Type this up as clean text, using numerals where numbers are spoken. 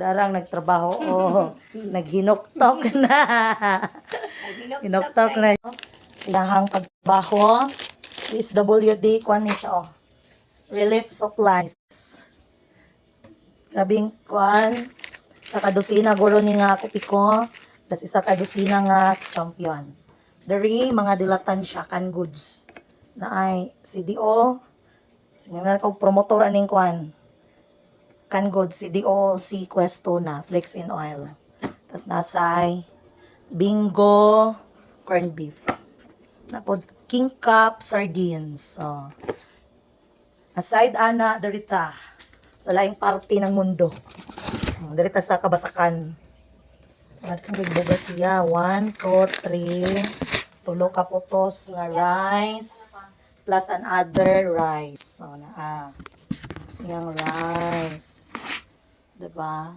Darang nagtrabaho. Oh, naghinuktok na. Hinuktok na. Silahang pagbaho. PSWD, kuan ni siya, oh. Relief supplies. Grabing kuan. Sa kadusina, guro ni nga kupiko. Das isa kadusina nga champion. Dari, mga dilatan siya, can goods. Na ay, CDO. Sinimula ko promotor aning kuan. Can goods, CDO, si Questo na, flex in oil. Tapos nasay, bingo, corned beef. Napod, king cup, sardines. So, aside ana, darita. Sa laing party ng mundo. Darita sa kabasakan. At kung bigbuga siya, 1, 2, 3, tulo ka putos nga rice, plus another rice. So, yung rice. Diba?